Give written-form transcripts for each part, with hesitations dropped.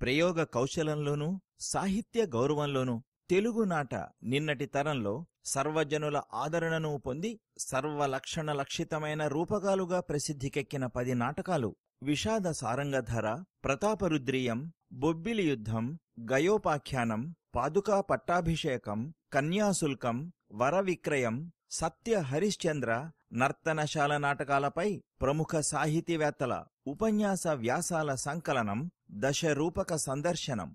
ప్రయోగ కౌశలంలోనూ సాహిత్య గౌరవంలోనూ తెలుగునాట నిన్నటి తరంలో సర్వజనుల ఆదరణను పొంది సర్వలక్షణలక్షితమైన రూపకాలుగా ప్రసిద్ధికెక్కిన 10 నాటకాలు విషాద సారంగధర, ప్రతాపరుద్రీయం, బొబ్బిలి యుద్ధం, గయోపాఖ్యానం, పాదుకా పట్టాభిషేకం, కన్యాశుల్కం, వరవిక్రయం, సత్య హరిశ్చంద్ర, నర్తనశాల నాటకాలపై ప్రముఖ సాహితీవేత్తల ఉపన్యాస వ్యాసాల సంకలనం దశరూపక సందర్శనం.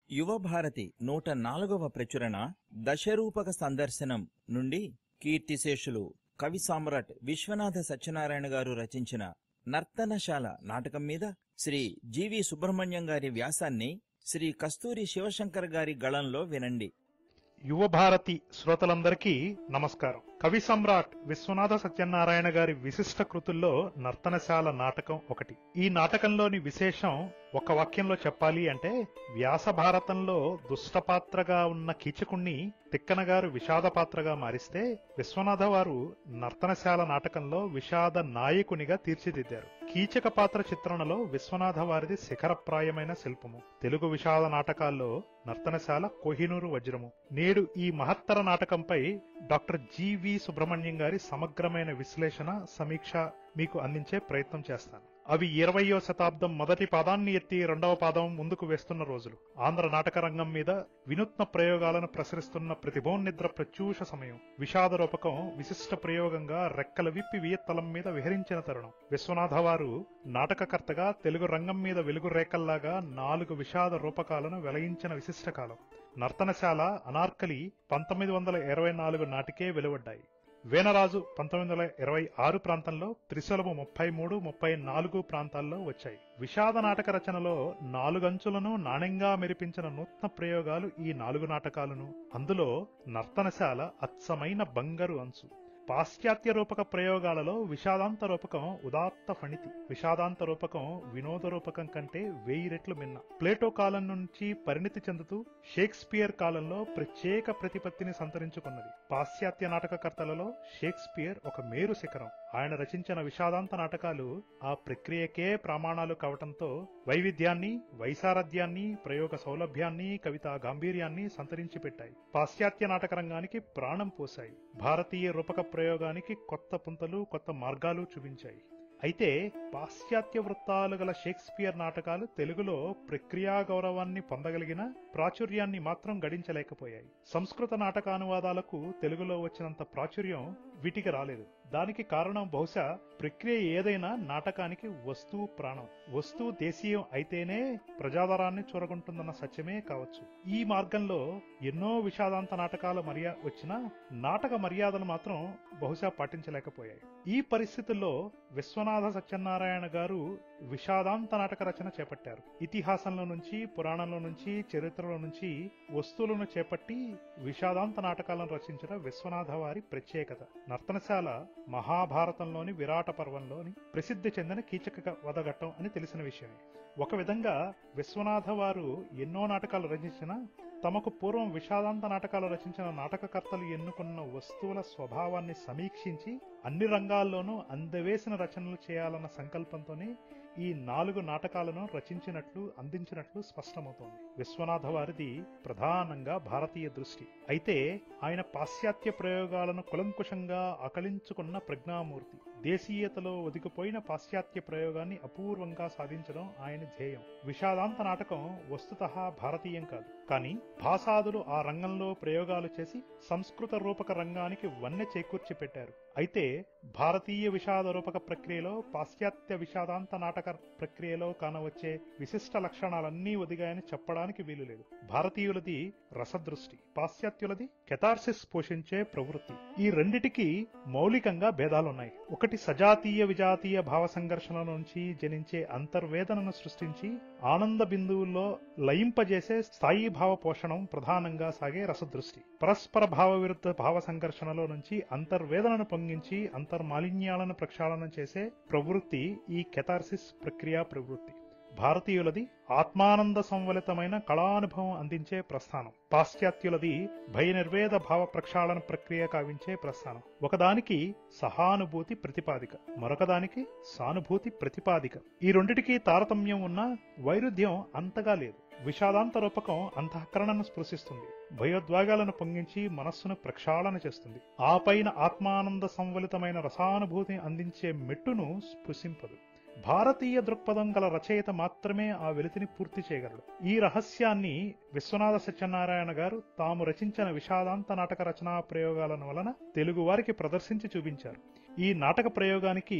యువభారతి 104వ ప్రచురణ దశరూపక సందర్శనం నుండి కీర్తిశేషులు కవి సామ్రాట్ విశ్వనాథ సత్యనారాయణ గారు రచించిన నర్తనశాల నాటకం మీద శ్రీ జీవి సుబ్రహ్మణ్యం గారి వ్యాసాన్ని శ్రీ కస్తూరి శివశంకర్ గారి గళంలో వినండి. యువభారతి శ్రోతలందరికీ నమస్కారం. కవి సమ్రాట్ విశ్వనాథ సత్యనారాయణ గారి విశిష్ట కృతుల్లో నర్తనశాల నాటకం ఒకటి. ఈ నాటకంలోని విశేషం ఒక వాక్యంలో చెప్పాలి అంటే, వ్యాస భారతంలో దుష్టపాత్రగా ఉన్న కీచకుణ్ణి తిక్కన గారు విషాద పాత్రగా మారిస్తే, విశ్వనాథ వారు నర్తనశాల నాటకంలో విషాద నాయకునిగా తీర్చిదిద్దారు. కీచక పాత్ర చిత్రణలో విశ్వనాథ వారిది శిఖరప్రాయమైన శిల్పము. తెలుగు విషాద నాటకాల్లో నర్తనశాల కోహినూరు వజ్రము. నేడు ఈ మహత్తర నాటకంపై డాక్టర్ జీవి సుబ్రహ్మణ్యం గారి సమగ్రమైన విశ్లేషణ, సమీక్ష మీకు అందించే ప్రయత్నం చేస్తాను. అవి 20వ శతాబ్దం మొదటి పాదాన్ని ఎత్తి 2వ పాదం ముందుకు వేస్తున్న రోజులు. ఆంధ్ర నాటక రంగం మీద వినూత్న ప్రయోగాలను ప్రసరిస్తున్న ప్రతిభోన్నిద్ర ప్రత్యూష సమయం. విషాద రూపకం విశిష్ట ప్రయోగంగా రెక్కల విప్పి వియత్తలం మీద విహరించిన తరుణం. విశ్వనాథ వారు నాటకకర్తగా తెలుగు రంగం మీద వెలుగు రేఖల్లాగా 4 విషాద రూపకాలను వెలయించిన విశిష్ట కాలం. నర్తనశాల, అనార్కలి 1924 నాటికే వెలువడ్డాయి. వేనరాజు 1926 ప్రాంతంలో, త్రిశూలము 33, 34 ప్రాంతాల్లో వచ్చాయి. విషాద నాటక రచనలో 4 అంచులను నాణ్యంగా మెరిపించిన నూతన ప్రయోగాలు ఈ 4 నాటకాలను. అందులో నర్తనశాల అచ్చమైన బంగారు అంచు. పాశ్చాత్య రూపక ప్రయోగాలలో విషాదాంత రూపకం ఉదాత్త ఫణితి. విషాదాంత రూపకం వినోద రూపకం కంటే 1000 రెట్లు మిన్న. ప్లేటో కాలం నుంచి పరిణితి చెందుతూ షేక్స్పియర్ కాలంలో ప్రత్యేక ప్రతిపత్తిని సంతరించుకున్నది. పాశ్చాత్య నాటకకర్తలలో షేక్స్పియర్ ఒక మేరు శిఖరం. ఆయన రచించిన విషాదాంత నాటకాలు ఆ ప్రక్రియకే ప్రమాణాలు కావటంతో వైవిధ్యాన్ని, వైసారథ్యాన్ని, ప్రయోగ సౌలభ్యాన్ని, కవితా గాంభీర్యాన్ని సంతరించి పెట్టాయి. పాశ్చాత్య నాటక రంగానికి ప్రాణం పోశాయి. భారతీయ రూపక ప్రయోగానికి కొత్త పుంతలు, కొత్త మార్గాలు చూపించాయి. అయితే పాశ్చాత్య వృత్తాలు గల షేక్స్పియర్ నాటకాలు తెలుగులో ప్రక్రియా గౌరవాన్ని పొందగలిగిన ప్రాచుర్యాన్ని మాత్రం గడించలేకపోయాయి. సంస్కృత నాటకానువాదాలకు తెలుగులో వచ్చినంత ప్రాచుర్యం వీటికి రాలేదు. దానికి కారణం బహుశా ప్రక్రియ ఏదైనా నాటకానికి వస్తువు ప్రాణం. వస్తువు దేశీయం అయితేనే ప్రజాదరాన్ని చూరగొంటుందన్న సత్యమే కావచ్చు. ఈ మార్గంలో ఎన్నో విషాదాంత నాటకాల వచ్చినా నాటక మర్యాదలు మాత్రం బహుశా పాటించలేకపోయాయి. ఈ పరిస్థితుల్లో విశ్వనాథ సత్యనారాయణ గారు విషాదాంత నాటక రచన చేపట్టారు. ఇతిహాసంలో నుంచి, పురాణంలో నుంచి, చరిత్రలో నుంచి వస్తువులను చేపట్టి విషాదాంత నాటకాలను రచించిన విశ్వనాథ వారి ప్రత్యేకత. నర్తనశాల మహాభారతంలోని విరాట పర్వంలోని ప్రసిద్ధి చెందిన కీచక వధఘట్టం అని తెలిసిన విషయమే. ఒక విధంగా విశ్వనాథ వారు ఎన్నో నాటకాలు రచించినా తమకు పూర్వం విషాదాంత నాటకాలు రచించిన నాటకకర్తలు ఎన్నుకున్న వస్తువుల స్వభావాన్ని సమీక్షించి అన్ని రంగాల్లోనూ అందవేసిన రచనలు చేయాలన్న సంకల్పంతోనే ఈ 4 నాటకాలను రచించినట్లు, అందించినట్లు స్పష్టమవుతోంది. విశ్వనాథ వారిది ప్రధానంగా భారతీయ దృష్టి. అయితే ఆయన పాశ్చాత్య ప్రయోగాలను కులంకుశంగా ఆకళించుకున్న ప్రజ్ఞామూర్తి. దేశీయతలో ఒదిగిపోయిన పాశ్చాత్య ప్రయోగాన్ని అపూర్వంగా సాధించడం ఆయన ధ్యేయం. విషాదాంత నాటకం వస్తుతః భారతీయం కాదు, కానీ భాషాదులు ఆ రంగంలో ప్రయోగాలు చేసి సంస్కృత రూపక రంగానికి వన్నె చేకూర్చి పెట్టారు. అయితే భారతీయ విషాద రూపక ప్రక్రియలో పాశ్చాత్య విషాదాంత నాటక ప్రక్రియలో కానవచ్చే విశిష్ట లక్షణాలన్నీ ఒదిగాయని చెప్పడానికి వీలులేదు. భారతీయులది రసదృష్టి, పాశ్చాత్యులది కెథార్సిస్ పోషించే ప్రవృత్తి. ఈ రెండిటికి మౌలికంగా భేదాలున్నాయి. ఒకటి సజాతీయ విజాతీయ భావ సంఘర్షణ నుంచి జనించే అంతర్వేదనను సృష్టించి ఆనంద బిందువుల్లో లయింపజేసే స్థాయి భావ పోషణం ప్రధానంగా సాగే రసదృష్టి. పరస్పర భావ విరుద్ధ భావ సంఘర్షణలో నుంచి అంతర్వేదనను పొంగించి అంతర్మాలిన్యాలను ప్రక్షాళన చేసే ప్రవృత్తి ఈ కెథార్సిస్ ప్రక్రియా ప్రవృత్తి. భారతీయులది ఆత్మానంద సంవలితమైన కళానుభవం అందించే ప్రస్థానం. పాశ్చాత్యులది భయ నిర్వేద భావ ప్రక్షాళన ప్రక్రియ కావించే ప్రస్థానం. ఒకదానికి సహానుభూతి ప్రతిపాదిక, మరొకదానికి సానుభూతి ప్రతిపాదిక. ఈ రెండిటికీ తారతమ్యం ఉన్నా వైరుధ్యం అంతగా లేదు. విషాదాంత రూపకం అంతఃకరణను స్పృశిస్తుంది, భయోద్వేగాలను పొంగించి మనస్సును ప్రక్షాళన చేస్తుంది. ఆ పైన ఆత్మానంద సంవలితమైన రసానుభూతిని అందించే మెట్టును స్పృశింపదు. భారతీయ దృక్పథం గల రచయిత మాత్రమే ఆ వెలితిని పూర్తి చేయగలడు. ఈ రహస్యాన్ని విశ్వనాథ సత్యనారాయణ గారు తాము రచించిన విషాదాంత నాటక రచనా ప్రయోగాల వలన తెలుగువారికి ప్రదర్శించి చూపించారు. ఈ నాటక ప్రయోగానికి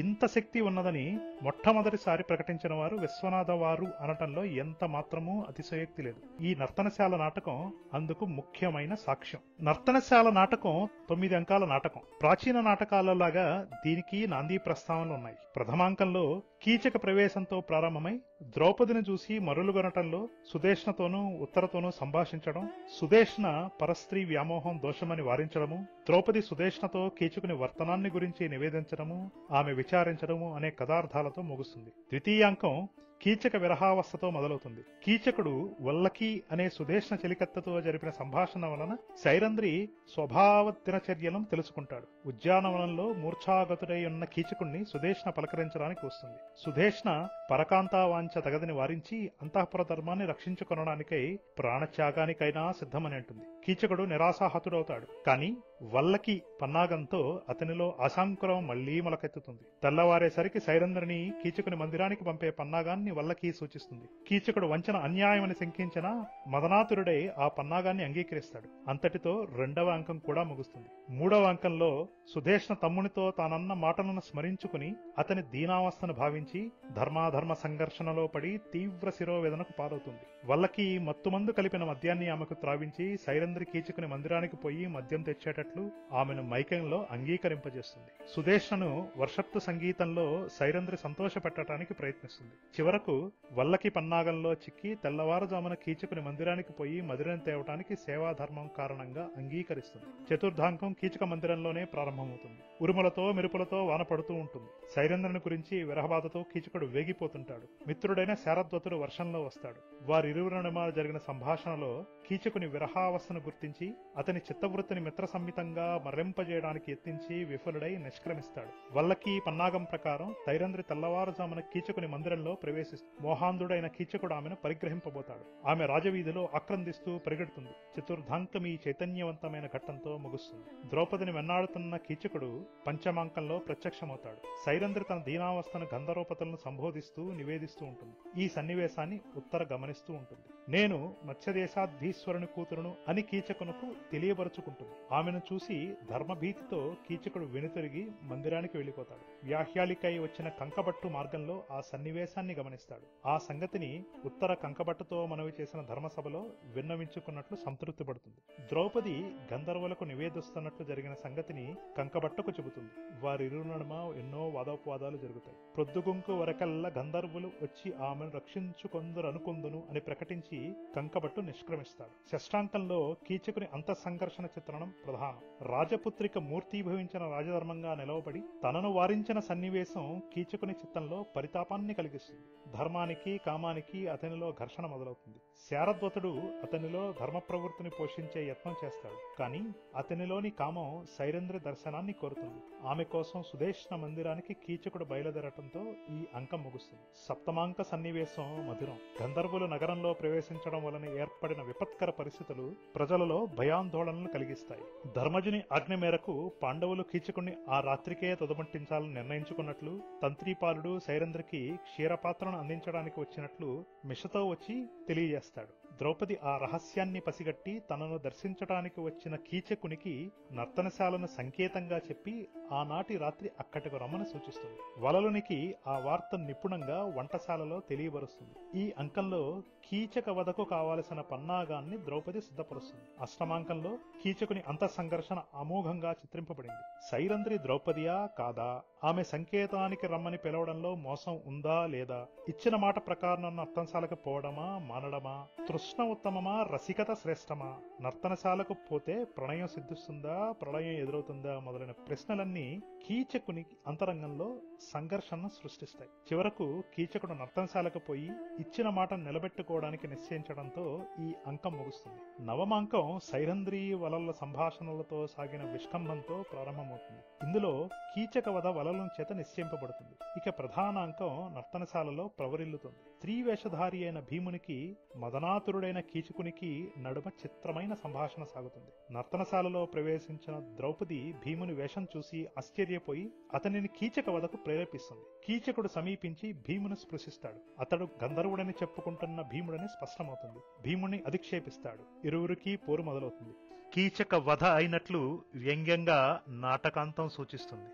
ఇంత శక్తి ఉన్నదని మొట్టమొదటిసారి ప్రకటించిన వారు విశ్వనాథ వారు అనటంలో ఎంత మాత్రమూ అతిశయోక్తి లేదు. ఈ నర్తనశాల నాటకం అందుకు ముఖ్యమైన సాక్ష్యం. నర్తనశాల నాటకం 9 అంకాల నాటకం. ప్రాచీన నాటకాలలాగా దీనికి నాందీ ప్రస్తావనలు ఉన్నాయి. ప్రథమాంకంలో కీచక ప్రవేశంతో ప్రారంభమై ద్రౌపదిని చూసి మరులుగొనటంలో సుదేష్ణతోనూ ఉత్తరతోనూ సంభాషించడం, సుదేష్ణ పరస్త్రీ వ్యామోహం దోషమని వారించడము, ద్రౌపది సుదేష్ణతో కీచకుని వర్తనాన్ని గురించి నివేదించడము, ఆమె విచారించడము అనే కథార్థాలతో ముగుస్తుంది. ద్వితీయాంకం కీచక విరహావస్థతో మొదలవుతుంది. కీచకుడు వల్లకి అనే సుదేష్ణ చెలికత్తతో జరిపిన సంభాషణ వలన సైరంధ్రి స్వభావ దినచర్యలను తెలుసుకుంటాడు. ఉద్యానవనంలో మూర్ఛాగతుడై ఉన్న కీచకుణ్ణి సుదేష్ణ పలకరించడానికి వస్తుంది. సుదేష్ణ పరకాంతావాంఛ తగదని వారించి అంతఃపుర ధర్మాన్ని రక్షించుకొనడానికై ప్రాణత్యాగానికైనా సిద్ధమని అంటుంది. కీచకుడు నిరాశాహతుడవుతాడు. కాని వల్లకి పన్నాగంతో అతనిలో అశాంకురం మళ్లీ మొలకెత్తుతుంది. తెల్లవారేసరికి సైరంధ్రిని కీచకుని మందిరానికి పంపే పన్నాగాన్ని వల్లకి సూచిస్తుంది. కీచకుడు వంచన అన్యాయమని శంకించిన మదనాతురుడై ఆ పన్నాగాన్ని అంగీకరిస్తాడు. అంతటితో 2వ అంకం కూడా ముగుస్తుంది. 3వ అంకంలో సుదేష్ణ తమ్మునితో తానన్న మాటలను స్మరించుకుని అతని దీనావస్థను భావించి ధర్మాధర్మ సంఘర్షణలో పడి తీవ్ర శిరోవేదనకు పాలవుతుంది. వల్లకి మత్తుమందు కలిపిన మద్యాన్ని ఆమెకు త్రావించి సైరంధ్రి కీచకుని మందిరానికి పోయి మద్యం తెచ్చేటట్లు ఆమెను మైకంలో అంగీకరింపజేస్తుంది. సుదేష్ణను వర్షత్తు సంగీతంలో సైరంధ్రి సంతోషపెట్టడానికి ప్రయత్నిస్తుంది. చివరకు వల్లకి పన్నాగంలో చిక్కి తెల్లవారుజామున కీచకుని మందిరానికి పోయి మదిరని తేవటానికి సేవాధర్మం కారణంగా అంగీకరిస్తుంది. చతుర్థాంకం కీచక మందిరంలోనే ప్రారంభమవుతుంది. ఉరుములతో మెరుపులతో వాన పడుతూ ఉంటుంది. సైరంధ్రుని గురించి విరహబాధతో కీచకుడు వేగిపోతుంటాడు. మిత్రుడైన శారద్వతుడు వర్షంలో వస్తాడు. వారిరువురి నడుమ జరిగిన సంభాషణలో కీచకుని విరహావస్థను గుర్తించి అతని చిత్తవృత్తిని మిత్ర సంహితంగా మరలింపజేయడానికి యత్నించి విఫలుడై నిష్క్రమిస్తాడు. వల్లకి పన్నాగం ప్రకారం సైరంధ్రి తెల్లవారుజామున కీచకుని మందిరంలో ప్రవేశిస్తుంది. మోహాంధుడైన కీచకుడు ఆమెను పరిగ్రహింపబోతాడు. ఆమె రాజవీధిలో ఆక్రందిస్తూ పరిగెడుతుంది. చతుర్థాంకం ఈ చైతన్యవంతమైన ఘట్టంతో ముగుస్తుంది. ద్రౌపదిని వెన్నాడుతున్న కీచకుడు పంచమాంకంలో ప్రత్యక్షమవుతాడు. సైరంధ్రి తన దీనావస్థను గంధర్వపతులను సంబోధిస్తూ నివేదిస్తూ ఉంటుంది. ఈ సన్నివేశాన్ని ఉత్తర గమనిస్తూ ఉంటుంది. నేను మత్స్యదేశాధీశ్వరుని కూతురును అని కీచకునకు తెలియబరుచుకుంటుంది. ఆమెను చూసి ధర్మభీతితో కీచకుడు వెనుతిరిగి మందిరానికి వెళ్లిపోతాడు. వ్యాహ్యాలికై వచ్చిన కంకబట్టు మార్గంలో ఆ సన్నివేశాన్ని గమనిస్తాడు. ఆ సంగతిని ఉత్తర కంకబట్టుతో మనవి చేసిన ధర్మసభలో విన్నవించుకున్నట్లు సంతృప్తి పడుతుంది. ద్రౌపది గంధర్వులకు నివేదిస్తున్నట్లు జరిగిన సంగతిని కంకబట్టకు చెబుతుంది. వారిరువురి నడుమ ఎన్నో వాదోపవాదాలు జరుగుతాయి. ప్రొద్దుగుంకు వరకల్లా గంధర్వులు వచ్చి ఆమెను రక్షించుకొందరు అనుకుందును అని ప్రకటించి కంకబట్టు నిష్క్రమిస్తాడు. షష్టాంకంలో కీచకుని అంతఃసంఘర్షణ చిత్రణం ప్రధానం. రాజపుత్రిక మూర్తీభవించిన రాజధర్మంగా నిలవబడి తనను వారించిన సన్నివేశం కీచకుని చిత్తంలో పరితాపాన్ని కలిగిస్తుంది. ధర్మానికి కామానికి అతనిలో ఘర్షణ మొదలవుతుంది. శారద్వతుడు అతనిలో ధర్మ ప్రవృత్తిని పోషించే యత్నం చేస్తాడు. కానీ అతనిలోని కామం సైరంధ్రి దర్శనాన్ని కోరుతుంది. ఆమె కోసం సుదేష్ణ మందిరానికి కీచకుడు బయలుదేరటంతో ఈ అంకం ముగుస్తుంది. సప్తమాంక సన్నివేశం మధురం. గంధర్వులు నగరంలో ప్రవేశించడం వలన ఏర్పడిన విపత్కర పరిస్థితులు ప్రజలలో భయాందోళనలు కలిగిస్తాయి. ధర్మజుని ఆజ్ఞ మేరకు పాండవులు కీచకుణ్ణి ఆ రాత్రికే తుదముట్టించాలని నిర్ణయించుకున్నట్లు తంత్రీపాలుడు సైరంధ్రికి క్షీరపాత్రను అందించడానికి వచ్చినట్లు మిషతో వచ్చి తెలియజేస్తాడు. ద్రౌపది ఆ రహస్యాన్ని పసిగట్టి తనను దర్శించడానికి వచ్చిన కీచకునికి నర్తనశాలను సంకేతంగా చెప్పి ఆనాటి రాత్రి అక్కడికి రమ్మని సూచిస్తుంది. వలలునికి ఆ వార్త నిపుణంగా వంటశాలలో తెలియబరుస్తుంది. ఈ అంకంలో కీచక వధకు కావలసిన పన్నాగాన్ని ద్రౌపది సిద్ధపరుస్తుంది. అష్టమాంకంలో కీచకుని అంతఃసంఘర్షణ అమోఘంగా చిత్రింపబడింది. సైరంధ్రి ద్రౌపదియా కాదా, ఆమె సంకేతానికి రమ్మని పిలవడంలో మోసం ఉందా లేదా, ఇచ్చిన మాట ప్రకారం నర్తనశాలకు పోవడమా మానడమా, తృష్ణ ఉత్తమమా రసికత శ్రేష్టమా, నర్తనశాలకు పోతే ప్రణయం సిద్ధిస్తుందా ప్రళయం ఎదురవుతుందా మొదలైన ప్రశ్నలన్నీ కీచకుని అంతరంగంలో సంఘర్షణను సృష్టిస్తాయి. చివరకు కీచకుడు నర్తనశాలకు పోయి ఇచ్చిన మాట నిలబెట్టుకోవడానికి నిశ్చయించడంతో ఈ అంకం ముగుస్తుంది. నవమాంకం సైరంధ్రీ వలల సంభాషణలతో సాగిన విష్కంభంతో ప్రారంభమవుతుంది. ఇందులో కీచక వధ వలలం చేత నిశ్చయింపబడుతుంది. ఇక ప్రధాన అంకం నర్తనశాలలో ప్రవరిల్లుతుంది. స్త్రీ వేషధారి అయిన భీమునికి మదనాతురుడైన కీచకునికి నడుమ చిత్రమైన సంభాషణ సాగుతుంది. నర్తనశాలలో ప్రవేశించిన ద్రౌపది భీముని వేషం చూసి ఆశ్చర్యపోయి అతనిని కీచక వధకు ప్రేరేపిస్తుంది. కీచకుడు సమీపించి భీముని స్పృశిస్తాడు. అతడు గంధర్వుడని చెప్పుకుంటున్న భీముడని స్పష్టమవుతుంది. భీముని అధిక్షేపిస్తాడు. ఇరువురికి పోరు మొదలవుతుంది. కీచక వధ అయినట్లు వ్యంగ్యంగా నాటకాంతం సూచిస్తుంది.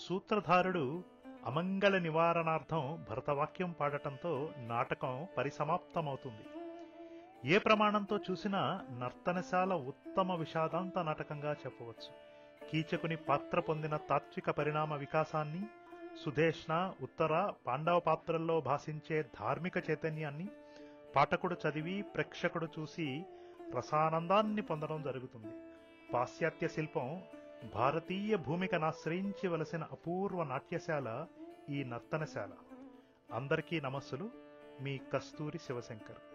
సూత్రధారుడు అమంగళ నివారణార్థం భరతవాక్యం పాడటంతో నాటకం పరిసమాప్తమవుతుంది. ఏ ప్రమాణంతో చూసినా నర్తనశాల ఉత్తమ విషాదాంత నాటకంగా చెప్పవచ్చు. కీచకుని పాత్ర పొందిన తాత్విక పరిణామ వికాసాన్ని, సుధేష్ణ, ఉత్తర, పాండవ పాత్రల్లో భాషించే ధార్మిక చైతన్యాన్ని పాఠకుడు చదివి ప్రేక్షకుడు చూసి రసానందాన్ని పొందడం జరుగుతుంది. పాశ్చాత్య శిల్పం భారతీయ భూమికనాశ్రయించవలసిన అపూర్వ నాట్యశాల ఈ నర్తనశాల. అందరికీ నమస్సులు. మీ కస్తూరి శివశంకర్.